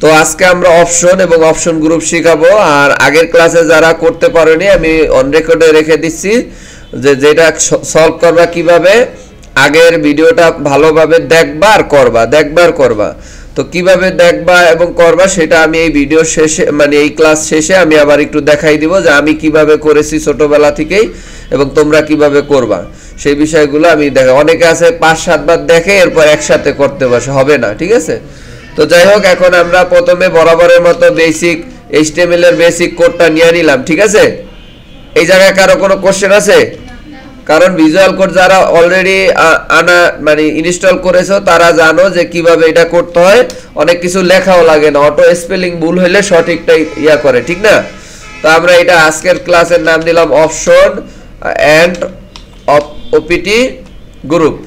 তো আজকে আমরা অপশন এবং অপশন গ্রুপ শিখাবো। আর আগের ক্লাসে যারা করতে পারেনি আমি অন রেকর্ডে রেখে দিচ্ছি যে যেটা সলভ করবা কিভাবে, আগের ভিডিওটা ভালোভাবে দেখবা আর করবা। তো কিভাবে দেখবা এবং করবা সেটা আমি এই ভিডিও শেষে মানে এই ক্লাস শেষে আমি আবার একটু দেখাই দিব যে আমি কিভাবে করেছি ছোটবেলা থেকেই এবং তোমরা কিভাবে করবা সেই বিষয়গুলো আমি দেখা। অনেকে আছে 5-7 বার দেখে এরপর একসাথে করতে বসে, হবে না, ঠিক আছে। তো যাই হোক, এখন আমরা প্রথমে বরাবরের মতো বেসিক HTML এর বেসিক কোডটা নিয়ে নিলাম, ঠিক আছে। এই জায়গায় কারো কোনো কোশ্চেন আছে? কারণ ভিজুয়াল কোড যারা অলরেডি মানে ইনস্টল করেছো তারা জানো যে কিভাবে এটা করতে হয়। অনেক কিছু লেখাও লাগে না, অটো স্পেলিং ভুল হলে সঠিকটাই করে, ঠিক না। তো আমরা এটা আজকের ক্লাসের নাম দিলাম অপশন এন্ড ওপিটি গ্রুপ।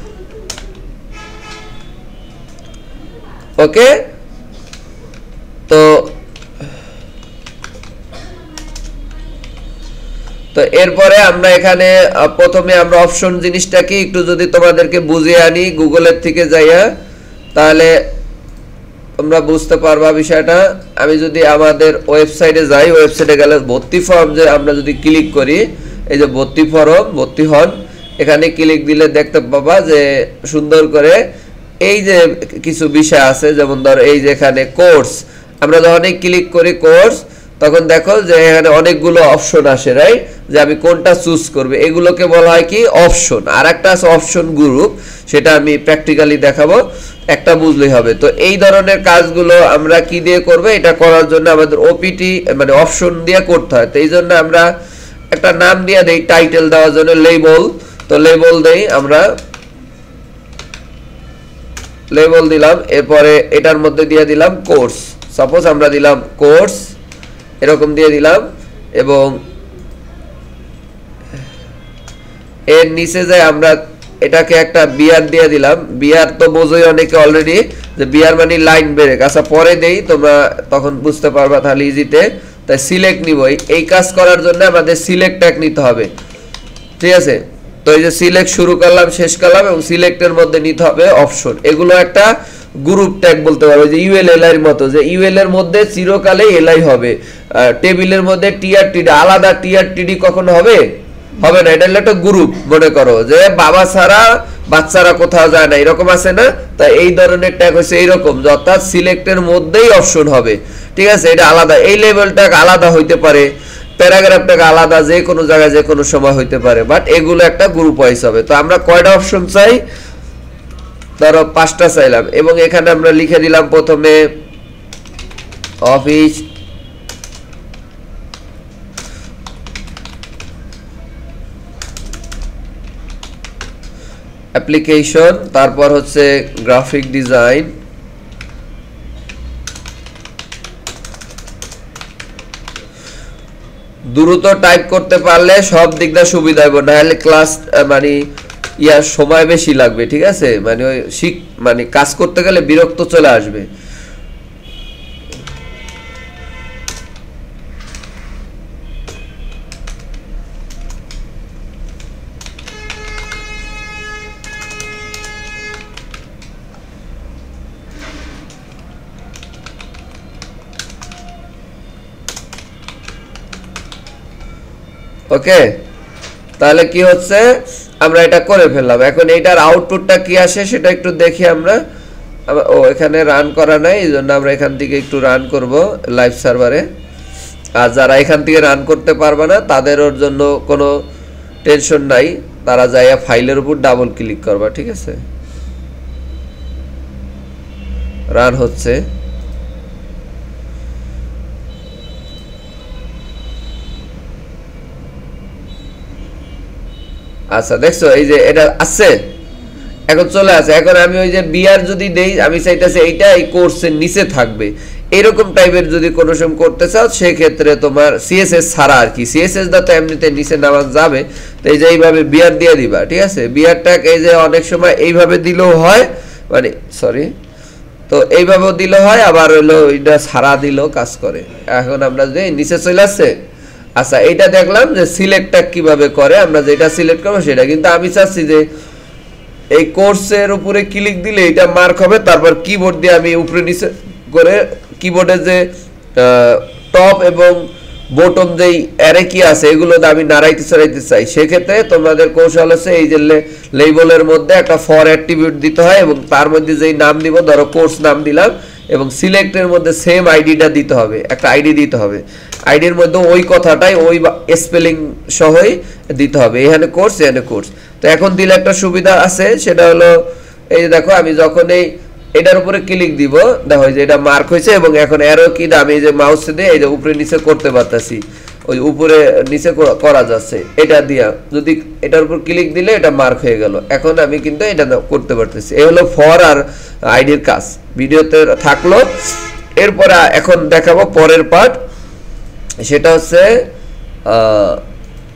ওকে, তো এরপরে আমরা এখানে প্রথমে আমরা অপশন জিনিসটা কি একটু যদি তোমাদেরকে বুঝিয়ে আনি গুগলের থেকে যাইয়া, তাহলে তোমরা বুঝতে পারবা বিষয়টা। আমি যদি আমাদের ওয়েবসাইটে যাই, ওয়েবসাইটে গেলে ভর্তি ফর্ম যে আমরা যদি ক্লিক করি, এই যে ভর্তি ফর্ম ভর্তি হন, এখানে ক্লিক দিলে দেখতে পাবা যে সুন্দর করে এই যে কিছু বিষয় আছে, যেমন ধর এই যে এখানে কোর্স, আমরা যখনই ক্লিক করি কোর্স তখন দেখো যে এখানে অনেকগুলো অপশন আসে, রাইট, যে আমি কোনটা চুজ করব, এগুলোকে বলা হয় কি অপশন। আর একটা আছে অপশন গ্রুপ, সেটা আমি প্র্যাকটিক্যালি দেখাবো, একটা বুঝলেই হবে। তো এই ধরনের কাজগুলো আমরা কি দিয়ে করব, এটা করার জন্য আমাদের ওপিটি মানে অপশন দিয়ে করতে হয়। তো এই জন্য আমরা একটা নাম দিয়ে দেই, টাইটেল দেওয়ার জন্য লেবেল। তো লেবেল দেই, আমরা লেবেল দিলাম, এরপরে এটার মধ্যে দিয়ে দিলাম কোর্স। সাপোজ আমরা দিলাম কোর্স, এরকম দিয়ে দিলাম, এবং এর নিচে যে আমরা এটাকে একটা বিআর দিয়ে দিলাম। বিআর তো বোঝোই অনেকে অলরেডি, যে বিআর মানে লাইন ব্রেক। আচ্ছা, পরে দেই, তোমরা তখন বুঝতে পারবা তাহলে ইজিতে। তাই সিলেক্ট নিব, এই কাজ করার জন্য আমাদের সিলেক্ট ট্যাগ নিতে হবে, ঠিক আছে। তো এই যে সিলেক্ট শুরু করলাম, শেষ করলাম, এবং সিলেক্টের মধ্যে নিতে হবে অপশন। এগুলো একটা গ্রুপ ট্যাগ বলতে পারো, যে ইউএল এল এর মতো, যে ইউএল এর মধ্যে চিরকালে এলআই হবে, টেবিলের মধ্যে টিআরটিডি আলাদা, টিআরটিডি কখনো হবে না। এটা হলো একটা গ্রুপ, মনে করো যে বাবা ছাড়া বাচ্চারা কোথাও যায় না, এরকম আছে না। তাই এই ধরনের ট্যাগ হচ্ছে এইরকম, অর্থাৎ সিলেক্টের মধ্যেই অপশন হবে, ঠিক আছে। এটা আলাদা, এই লেভেল ট্যাগ আলাদা হইতে পারে, প্যারাগ্রাফ ট্যাগ আলাদা, যে কোনো জায়গায় যে কোনো সময় হইতে পারে, বাট এগুলো একটা গ্রুপ ওয়াইজ হবে। তো আমরা কয়টা অপশন চাই, ধরো 5টা চাইলাম, এবং এখানে আমরা লিখে দিলাম প্রথমে অফিস অ্যাপ্লিকেশন, তারপর হচ্ছে গ্রাফিক ডিজাইন, দ্রুত টাইপ করতে পারলে সব দিক দিয়ে সুবিধা হবে, নাহলে ক্লাস মানে সময় বেশি লাগবে, ঠিক আছে। মানে ওই মানে কাজ করতে গেলে বিরক্ত চলে আসবে। ওকে, তাহলে কি হচ্ছে, আমরা এটা করে ফেললাম। এখন এইটার আউটপুটটা কি আসে সেটা একটু দেখি আমরা। এখানে রান করা নাই, এই জন্য আমরা এখান থেকে একটু রান করব লাইভ সার্ভারে। আর যারা এখান থেকে রান করতে পারবে না তাদের ওর জন্য কোনো টেনশন নাই, তারা যাইয়া ফাইলের উপর ডাবল ক্লিক করবা, ঠিক আছে। রান হচ্ছে, আচ্ছা দেখছো এই যে এটা আসছে, এখন চলে আসে। এখন আমি ওই যে বিআর যদি দেই, আমি চাইতেছি এইটা এই কোর্সের নিচে থাকবে, এরকম টাইপের যদি কোনো সময় করতে চাও সেই ক্ষেত্রে তোমার সিএসএস ছাড়া আর কি, সিএসএস দা তো এমনিতে নিচে নামা যাবে। তো এই যে এইভাবে বিআর দিয়ে দিবা, ঠিক আছে। বিআরটাকে এই যে অনেক সময় এইভাবে দিলেও হয়, মানে সরি, তো এইভাবেও দিলে হয়, আবার হলো এটা ছাড়া দিলেও কাজ করে। এখন আমরা যে নিচে চলে আসছে, আচ্ছা এইটা দেখলাম যে সিলেক্টটা কিভাবে করে, আমরা যেটা সিলেক্ট করবো সেটা। কিন্তু আমি চাচ্ছি যে এই কোর্সের উপরে ক্লিক দিলে এটা মার্ক হবে, তারপর কিবোর্ড দিয়ে আমি উপরে নিচে করে কিবোর্ডে যে টপ এবং বটম যেই অ্যারে কি আছে এগুলো আমি নাড়াইতে চড়াইতে চাই, সেক্ষেত্রে তোমাদের কৌশল আছে এই যে লেবেলের মধ্যে একটা ফর অ্যাট্রিবিউট দিতে হয় এবং তার মধ্যে যেই নাম দিব, ধরো কোর্স নাম দিলাম, এবং সিলেক্টের মধ্যে সেম আইডিটা দিতে হবে, একটা আইডি দিতে হবে, আইডির মধ্যে ওই কথাটাই ওই স্পেলিং সহই দিতে হবে, এখানে কোর্স এখানে কোর্স। তো এখন দিলে একটা সুবিধা আছে, সেটা হলো এই যে দেখো আমি যখন এটার উপরে ক্লিক দিব, দেখো যে এটা মার্ক হয়েছে এবং এখন অ্যারো কি আমি এই যে মাউস দিয়ে এই যে উপরে নিচে করতে পারতাছি, ওই উপরে নিচে করা যাচ্ছে, এটা দিয়া যদি এটার উপর ক্লিক দিলে এটা মার্ক হয়ে গেল, এখন আমি কিন্তু এটা করতে পারতেছি। এই হলো ফর আর আইডির কাজ, ভিডিওতে থাকলো। এরপরে এখন দেখাবো পরের পার্ট, সেটা হচ্ছে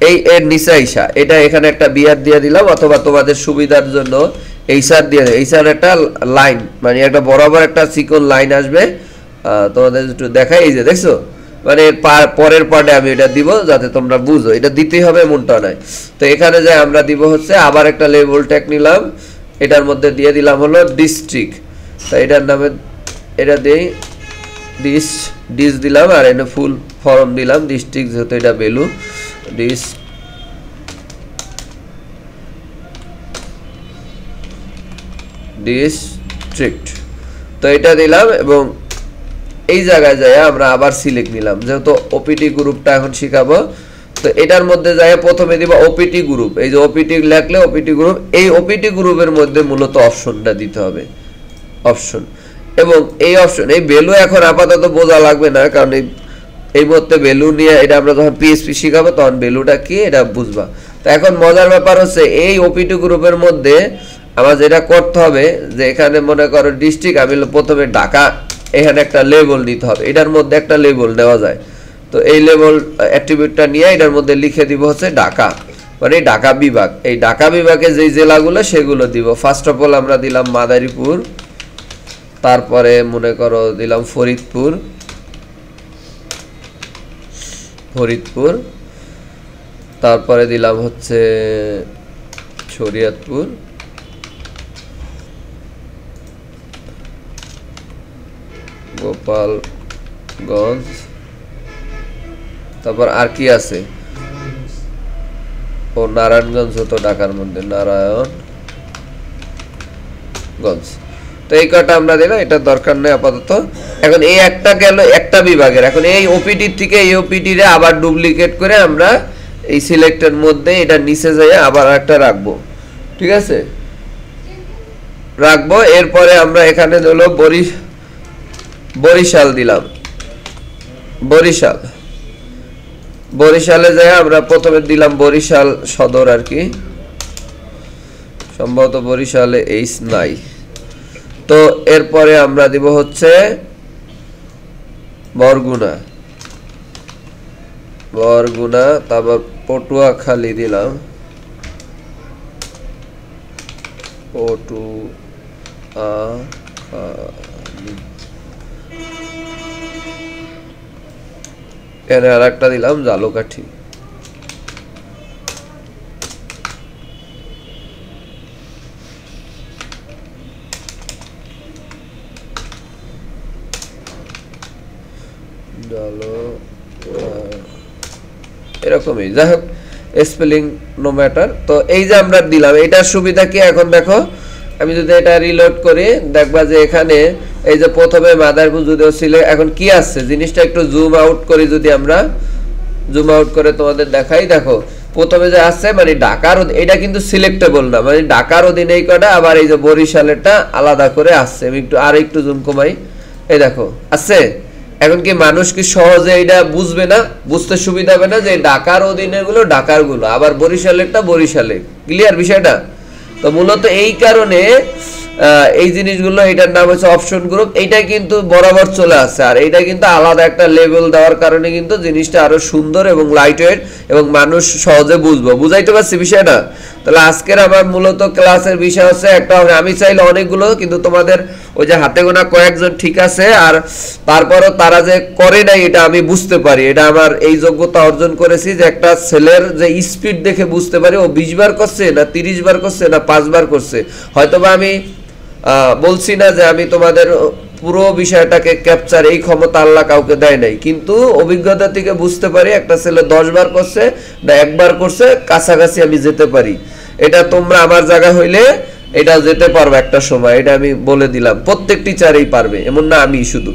এই এর নিচে আইসা এটা এখানে একটা বিয়ার দিয়ে দিলাম, অথবা তোমাদের সুবিধার জন্য এইসার দিয়ে দেয়, এইসার একটা লাইন মানে একটা বরাবর একটা চিকন লাইন আসবে, তোমাদের একটু দেখাই, এই যে দেখছো মানে পরের পার্টে আমি এটা দিব যাতে তোমরা বুঝো, এটা দিতেই হবে এমনটা নয়। তো এখানে যে আমরা দিব হচ্ছে আবার একটা লেবেল ট্যাগ নিলাম, এটার মধ্যে দিয়ে দিলাম হলো ডিস্ট্রিক্ট, তো এটার নামে এটা দিই ডিস দিলাম, আর এনে ফুল ফর্ম দিলাম ডিস্ট্রিক্ট, যেহেতু এটা ভ্যালু ডিস্ট্রিক্ট, তো এটা দিলাম এবং এই জায়গায় যায় আমরা আবার সিলেক্ট নিলাম, যেহেতু ওপিটি গ্রুপটা এখন শিখাবো, তো এটার মধ্যে যায় প্রথমে দিব ওপিটি গ্রুপ, এই যে ওপিটি লিখলে ওপিটি গ্রুপ, এই ওপিটি গ্রুপের মধ্যে মূলত অপশনটা দিতে হবে, অপশন, এবং এই অপশন এই ভ্যালু এখন আপাতত বোঝা লাগবে না, কারণ এই মধ্যে ভ্যালু নিয়ে এটা আমরা যখন পিএইচপি শিখাবো তখন ভ্যালুটা কি এটা বুঝবা। তো এখন মজার ব্যাপার হচ্ছে এই ওপিটি গ্রুপের মধ্যে আমার যেটা করতে হবে যে এখানে মনে করো ডিস্ট্রিক্ট, আমি প্রথমে ঢাকা, এখানে একটা লেবেল নিতে হবে, এটার মধ্যে একটা লেবেল নেওয়া যায়, তো এই লেবেল অ্যাট্রিবিউটটা নিয়ে এটার মধ্যে লিখে দিব হচ্ছে ঢাকা, মানে ঢাকা বিভাগ, এই ঢাকা বিভাগে যেই জেলাগুলো সেগুলো দিব। ফার্স্ট অফ অল আমরা দিলাম মাদারীপুর, তারপরে মনে করো দিলাম ফরিদপুর, তারপরে দিলাম হচ্ছে শরীয়তপুর, গোপালগঞ্জ, তারপর আর কি আছে ও নারায়ণগঞ্জ, তো ঢাকার মধ্যে নারায়ণগঞ্জ। তো এই কটা আমরা দিলাম, এটা দরকার নেই আপাতত। এখন এই একটা গেল একটা বিভাগের, এখন এই ওপিটি থেকে এই ওপিটি রে আবার ডুপ্লিকেট করে আমরা এই সিলেক্টের মধ্যে এটা নিচে যাই আবার একটা রাখবো, ঠিক আছে রাখবো। এরপরে আমরা এখানে হলো বরিশাল দিলাম, বরিশালে যাই আমরা প্রথমে দিলাম বরিশাল সদর, আর কি সম্ভবত বরিশালে এইচ নাই, তো এরপরে আমরা দিব হচ্ছে বরগুনা, তারপর পটুয়াখালী দিলাম, এখানে আর একটা দিলাম ঝালকাঠি। এরকমই যাই হোক, স্পেলিং নো ম্যাটার। তো এই যে আমরা দিলাম, এটার সুবিধা কি এখন দেখো, আমি যদি এটা রিলোড করি দেখবা যে এখানে এই যে প্রথমে মাদারীপুর যদিও ছিল, এখন কি আসছে জিনিসটা একটু জুম আউট করি, যদি আমরা জুম আউট করে তোমাদের দেখাই, দেখো প্রথমে যে আসছে মানে ঢাকার, এটা কিন্তু সিলেক্টেবল না, মানে ঢাকার অধীনে এই কটা, আবার এই যে বরিশালেরটা আলাদা করে আসছে, আমি একটু জুম কমাই, এই দেখো আসছে। এখন কি মানুষ কি সহজে এটা বুঝবে না, বুঝতে সুবিধা হবে না যে ঢাকার অধীনে গুলো ঢাকার গুলো, আবার বরিশালেরটা বরিশালে, ক্লিয়ার বিষয়টা? তো মূলত এই কারণে এই জিনিসগুলো, এটার নাম হচ্ছে অপশন গ্রুপ, এইটা কিন্তু বরাবর চলে আসছে, আর এইটা কিন্তু আলাদা একটা লেভেল দেওয়ার কারণে কিন্তু জিনিসটা আরো সুন্দর এবং লাইট ওয়েট এবং মানুষ সহজে বুঝাইতে পারছি বিষয়টা। তাহলে আজকের আমার মূলত ক্লাসের বিষয় হচ্ছে একটা, আমি চাইলে অনেকগুলো, কিন্তু তোমাদের ওই যে হাতে গোনা কয়েকজন ঠিক আছে, আর তারপরও তারা যে করে নাই এটা আমি বুঝতে পারি, এটা আমার এই যোগ্যতা অর্জন করেছি যে একটা ছেলের যে স্পিড দেখে বুঝতে পারি ও 20 বার করছে না 30 বার করছে না 5 বার করছে। হয়তোবা আমি বলছি না যে আমি তোমাদের পুরো বিষয়টাকে ক্যাপচার এই ক্ষমতা আল্লাহ কাউকে দেয় নাই, কিন্তু অভিজ্ঞতা থেকে বুঝতে পারি একটা ছেলে 10 বার করছে না একবার করছে, কাছাকাছি আমি যেতে পারি। এটা তোমরা আমার জায়গা হইলে এটা যেতে পারবে একটা সময়, এটা আমি বলে দিলাম। প্রত্যেক টিচারই পারবে, এমন না আমি শুধু।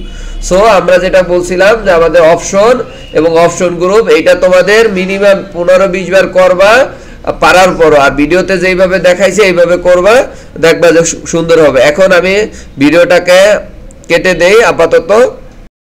সো আমরা যেটা বলছিলাম যে আমাদের অপশন এবং অপশন গ্রুপ, এইটা তোমাদের মিনিমাম 15-20 বার করবা পারার পর, আর ভিডিওতে যেইভাবে দেখাইছে এইভাবে করবা, দেখবা যে সুন্দর হবে। এখন আমি ভিডিওটাকে কেটে দেই আপাতত।